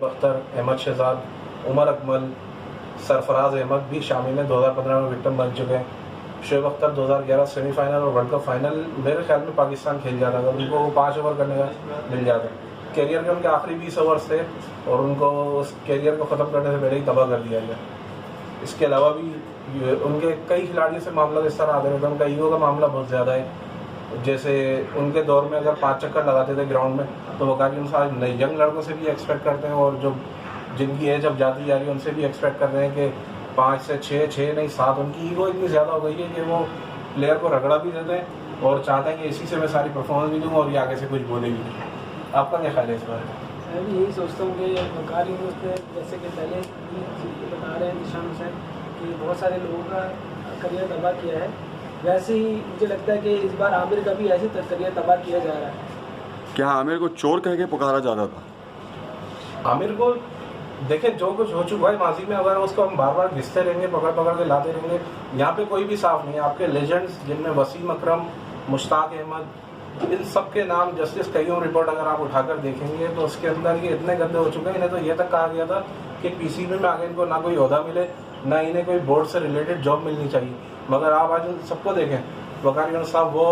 अख्तर, अहमद शहजाद, उमर अकमल, सरफराज अहमद भी शामिल हैं, 2015 में विक्टिम बन चुके हैं। शुएब अख्तर 2011 सेमीफाइनल और वर्ल्ड कप फाइनल मेरे ख्याल में पाकिस्तान खेल जाता था, उनको 5 ओवर करने का मिल जाता। कैरियर के उनके आखिरी 20 ओवर्स थे और उनको उस कैरियर को ख़त्म करने से पहले ही तबाह कर दिया गया। इसके अलावा भी उनके कई खिलाड़ियों से मामला इस तरह आते रहते हैं, उनका ईगो का मामला बहुत ज़्यादा है। जैसे उनके दौर में अगर 5 चक्कर लगाते थे ग्राउंड में, तो वो काफ़ी अनुसार नए यंग लड़कों से भी एक्सपेक्ट करते हैं और जो जिनकी एज अब जाती जा रही है उनसे भी एक्सपेक्ट कर रहे हैं कि 5 से 6 नहीं 7। उनकी ईगो इतनी ज़्यादा हो गई है कि वो प्लेयर को रगड़ा भी देते हैं और चाहते हैं कि इसी से मैं सारी परफॉर्मेंस भी दूँ और ये आगे से कुछ बोले भी नहीं। आपका क्या ख्याल है इस बारे में? मैं भी यही सोचता हूँ कि वकार यूनुस ने, जैसे कि पहले बता रहे हैं निशान हुसैन कि बहुत सारे लोगों का करियर तबाह किया है, वैसे ही मुझे लगता है कि इस बार आमिर का भी ऐसे करियर तबाह किया जा रहा है। क्या आमिर को चोर कह के पुकारा जाता था? आमिर को देखें, जो कुछ हो चुका है माजी में, अगर उसको हम बार बार घिसते रहेंगे, पकड़ पकड़ के लाते रहेंगे, यहाँ पे कोई भी साफ नहीं है। आपके लेजेंड्स जिनमें वसीम अकरम, मुश्ताक अहमद, इन सब के नाम जस्टिस कईयों रिपोर्ट अगर आप उठाकर देखेंगे तो उसके अंदर ये इतने गंदे हो चुके हैं। इन्हें तो ये तक कहा गया था कि पीसीबी में आगे इनको ना कोई ओहदा मिले, ना इन्हें कोई बोर्ड से रिलेटेड जॉब मिलनी चाहिए। मगर आप आज सबको देखें, वकार यूनुस साहब वो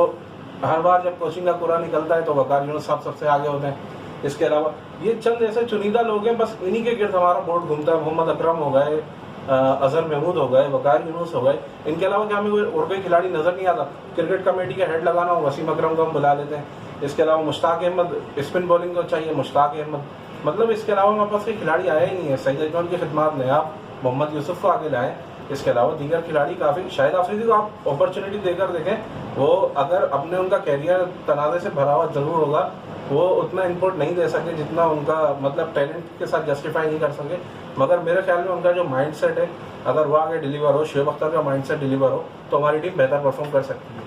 हर बार जब कोचिंग का पूरा निकलता है तो वकार यूनुस साहब सबसे आगे होते हैं। इसके अलावा ये चंद ऐसे चुनिंदा लोग हैं, बस इन्हीं के गिर्द हमारा बोर्ड घूमता है। मोहम्मद अकरम हो गए, अजहर महमूद हो गए, वकार यूनुस हो गए, इनके अलावा क्या हमें और कोई खिलाड़ी नज़र नहीं आता। क्रिकेट कमेटी का हेड लगाना हो, वसीम अकरम को हम बुला लेते हैं। इसके अलावा मुश्ताक अहमद, स्पिन बॉलिंग को चाहिए मुश्ताक अहमद, मतलब इसके अलावा हमारे पास कोई खिलाड़ी आया ही नहीं है। सईद अजमल की खिदमत में आप मोहम्मद यूसुफ को आगे लाएँ। इसके अलावा दीगर खिलाड़ी काफ़ी, शाहिद अफरीदी को आप अपॉर्चुनिटी देकर देखें, वो अगर अपने उनका कैरियर तनाज़े से भरा हुआ ज़रूर होगा, वो उतना इनपुट नहीं दे सके जितना उनका मतलब टैलेंट के साथ जस्टिफाई नहीं कर सके। मगर मेरे ख्याल में उनका जो माइंडसेट है, अगर वो आगे डिलीवर हो, शुएब अख्तर का माइंडसेट डिलीवर हो, तो हमारी टीम बेहतर परफॉर्म कर सकती है।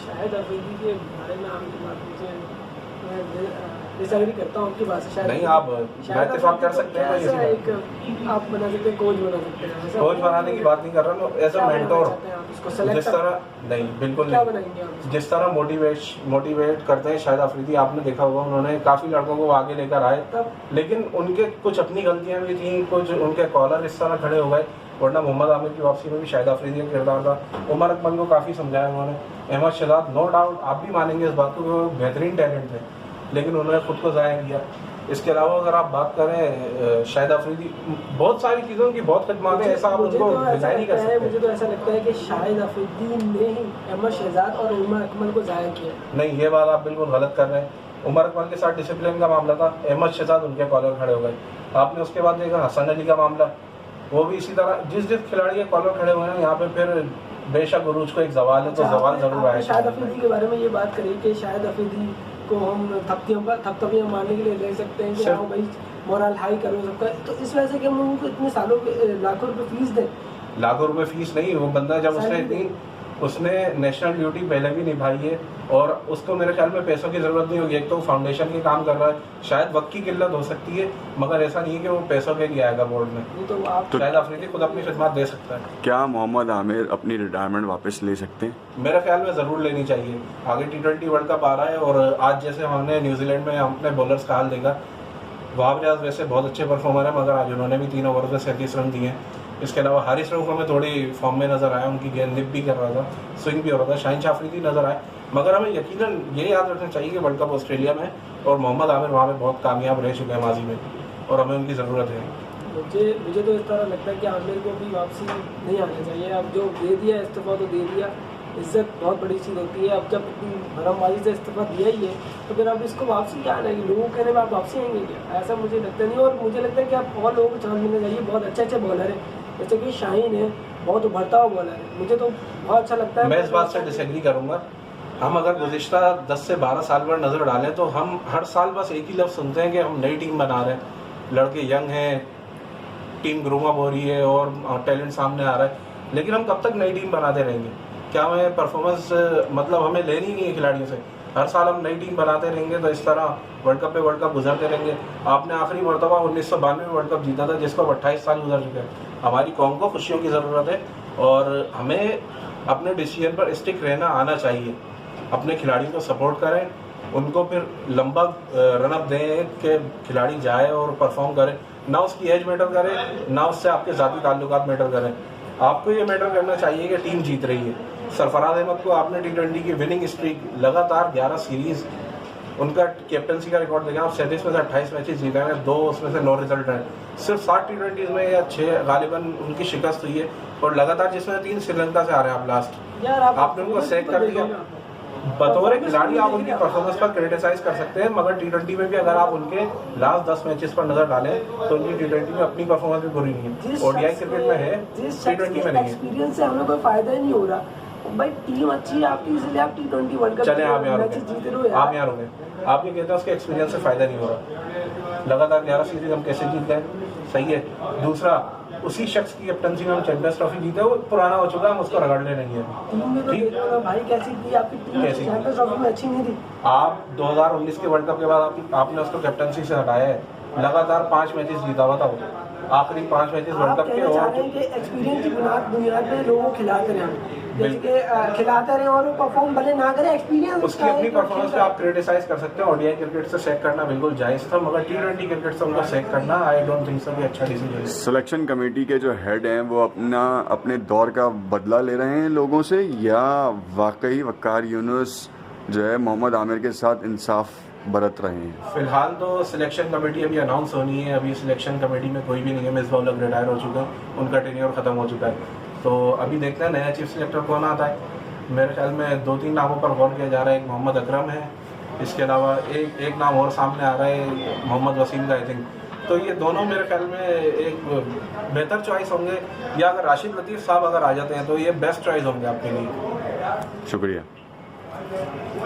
शाहिद अफरीदी के बारे में आपकी बात मुझे डिसएग्री करता हूँ आपकी बात से। शायद नहीं, आप इत्तेफाक कर सकते हैं, ऐसा एक आप बना सकते हैं, कोच बना सकते हैं। कोच बनाने की बात नहीं कर रहा हूँ, एज अ मेंटोर, जिस तरह नहीं, बिल्कुल क्या नहीं, बनाएंगे आप? जिस तरह मोटिवेट करते हैं शाहिद अफरीदी, आपने देखा होगा उन्होंने काफ़ी लड़कों को आगे लेकर आए, लेकिन उनके कुछ अपनी गलतियां भी थी, कुछ उनके कॉलर इस तरह खड़े हो गए, वरना मोहम्मद आमिर की वापसी में भी शाहिद अफरीदी का किरदार था। उमर अकमल को काफ़ी समझाया उन्होंने। अहमद शहजाद, नो डाउट आप भी मानेंगे इस बात को, वो बेहतरीन टैलेंट थे, लेकिन उन्होंने खुद को ज़ाया किया। इसके अलावा अगर आप बात करें शाहिद अफरीदी, बहुत सारी चीज़ों की बहुत खिदमत है, ऐसा आप उनको डिजाइन नहीं कर सकते। मुझे तो ऐसा लगता है कि शाहिद अफरीदी ने ही अहमद शहजाद और उमर अकमल को ज़ाया किया। नहीं, ये बात आप बिल्कुल गलत कर रहे हैं। उमर अकमल के साथ डिसिप्लिन का मामला था, अहमद शहजाद उनके कॉलर खड़े हो गए। आपने उसके बाद देखा हसन अली का मामला, वो भी इसी तरह, जिस खिलाड़ी के कॉलर खड़े हुए हैं यहाँ पे, फिर बेशक उरूज को एक सवाल है, तो सवाल जरूर आया। शाहिद अफरीदी के बारे में ये बात करी कि शाहिद अफरीदी को हम थपथपियाँ मारने के लिए ले सकते हैं कि हाँ भाई मोरल हाई करो सबका, तो इस वजह से कि हम उनको इतने सालों लाखों रुपए फीस दें। लाखों रुपए फीस नहीं, वो बंदा जब उसने नेशनल ड्यूटी पहले भी निभाई है और उसको मेरे ख्याल में पैसों की ज़रूरत नहीं होगी। एक तो फाउंडेशन के काम कर रहा है, शायद वक्त की किल्लत हो सकती है, मगर ऐसा नहीं है कि वो पैसों के लिए आएगा बोर्ड में। तो आप शायद अफरीदी खुद अपनी खिदमत दे सकता है। क्या मोहम्मद आमिर अपनी रिटायरमेंट वापस ले सकते हैं? मेरे ख्याल में ज़रूर लेनी चाहिए। आगे T20 वर्ल्ड कप आ रहा है और आज जैसे हमने न्यूजीलैंड में अपने बॉलर्स का हाल देखा, वहाब रियाज वैसे बहुत अच्छे परफॉर्मर है, मगर आज उन्होंने भी 3 ओवर में 37 रन दिए। इसके अलावा हारिस रऊफ हमें थोड़ी फॉर्म में नज़र आया, उनकी गेंद निप भी कर रहा था, स्विंग भी हो रहा था। शाहीन शाह अफरीदी नज़र आए, मगर हमें यकीनन ये याद रखना चाहिए कि वर्ल्ड कप ऑस्ट्रेलिया में और मोहम्मद आमिर वहाँ पे बहुत कामयाब रह चुके हैं माजी में और हमें उनकी ज़रूरत है। मुझे तो इस तरह लगता है कि आमिर को भी वापसी नहीं आना चाहिए। अब जो दे दिया इस्तीफा तो दे दिया, इज्जत बहुत बड़ी चीज़ होती है। अब जब इतनी भरमबाजी से इस्तीफा दिया ही है तो फिर अब इसको वापसी क्या आना है? लोगों कहने में आप वापसी आएंगे क्या? ऐसा मुझे लगता नहीं। और मुझे लगता है कि आप और लोगों को चांस मिलना चाहिए। बहुत अच्छे बॉलर है, जैसे कि शाहीन है, बहुत उभरता हुआ बॉलर है, मुझे तो बहुत अच्छा लगता है। मैं इस बात से डिसएग्री करूँगा। हम अगर गुज़िश्ता 10 से 12 साल पर नज़र डालें तो हम हर साल बस एक ही लफ्ज़ सुनते हैं कि हम नई टीम बना रहे हैं, लड़के यंग हैं, टीम ग्रूम अप हो रही है और टैलेंट सामने आ रहा है, लेकिन हम कब तक नई टीम बनाते रहेंगे? क्या हमें परफॉर्मेंस मतलब हमें लेनी नहीं है खिलाड़ियों से? हर साल हम नई टीम बनाते रहेंगे तो इस तरह वर्ल्ड कप पे वर्ल्ड कप गुजरते रहेंगे। आपने आखिरी मरतबा 1992 में वर्ल्ड कप जीता था, जिसको 28 साल गुजर चुके हैं। हमारी कौम को खुशियों की ज़रूरत है और हमें अपने डिसीजन पर स्टिक रहना आना चाहिए। अपने खिलाड़ियों को सपोर्ट करें, उनको फिर लंबा रनअप दें कि खिलाड़ी जाए और परफॉर्म करे, ना उसकी एज मैटर करे, ना उससे आपके ज़ाती ताल्लुकात मैटर करें। आपको ये मैटर करना चाहिए कि टीम जीत रही है। सरफराज अहमद को आपने T20 की विनिंग स्ट्रीक लगातार 11 सीरीज़, उनका कैप्टनसी का रिकॉर्ड देखें आप, 37 में से 28 मैचेस जीते हैं, 2 उसमें से नो रिजल्ट हैं। सिर्फ 7 T20 में या 6 गालिबन उनकी शिकस्त हुई है, और लगातार जिसमें 3 श्रीलंका से आ रहे हैं आप लास्ट। यार आपने उनको सेक कर दिया। बतौर खिलाड़ी आप उनकी परफॉर्मेंस पर क्रिटिसाइज कर सकते हैं, मगर T20 में भी अगर आप उनके लास्ट 10 मैचेस पर नजर डालें तो उनकी T20 में अपनी परफॉर्मेंस भी बुरी नहीं है। ODI क्रिकेट में है, T20 में नहीं है। एक्सपीरियंस से हमें कोई फायदा ही नहीं हो रहा भाई। टीम अच्छी है आपकी, इसलिए आप T20 वर्ल्ड कप चले आप यहाँ जीत रहे हो रुके, यार। आप यहाँ रुके। आप ये कहते हैं उसके एक्सपीरियंस से फायदा नहीं हो रहा। लगातार 11 सीरीज हम कैसे जीत गए, सही है। दूसरा, उसी शख्स की कैप्टनसी में हम चैंपियंस ट्रॉफी जीते, वो पुराना हो चुका है, हम उसको रगड़ने नहीं है। टीम में तो देखो ना भाई कैसी थी आपकी टीम, कैसी? चैंपियंस ट्रॉफी में अच्छी नहीं थी। आप 2019 के वर्ल्ड कप के बाद आपने उसको कैप्टनसी से हटाया है, लगातार 5 मैचेस जीता हुआ था वो, आखिरी 5 मैचेस वर्ल्ड आप कप के। कहना चाह और रहे हैं कि एक्सपीरियंस की बुनियाद पे लोगों को खिलाते रहे हम, जैसे कि खिलाते रहे और वो परफॉर्म भले ना करे, एक्सपीरियंस उसकी अपनी परफॉर्मेंस पे आप क्रिटिसाइज कर सकते हैं। ODI क्रिकेट से सेक करना बिल्कुल जायज़ था, मगर T20 क्रिकेट से उनका सेक करना आई डोंट थिंक सो कि अच्छा डिसीजन है। सिलेक्शन कमेटी के जो हेड हैं वो अपने दौर का बदला ले रहे हैं लोगों से, या वाकई वक़ार यूनुस जो है मोहम्मद आमिर के साथ इंसाफ बरत रहे हैं? फिलहाल तो सिलेक्शन कमेटी अभी अनाउंस होनी है। अभी सिलेक्शन कमेटी में कोई भी नहीं है, मिसबाह उल हक रिटायर हो चुके हैं, उनका टेन्योर ख़त्म हो चुका है। तो अभी देखते हैं नया चीफ सिलेक्टर कौन आता है। मेरे ख्याल में 2-3 नामों पर गौर किया जा रहा है। एक मोहम्मद अकरम है, इसके अलावा एक नाम और सामने आ रहा है मोहम्मद वसीम का, आई थिंक। तो ये दोनों मेरे ख्याल में एक बेहतर चॉइस होंगे, या अगर राशिद लतीफ़ साहब अगर आ जाते हैं तो ये बेस्ट चॉइस होंगे आपके लिए। शुक्रिया।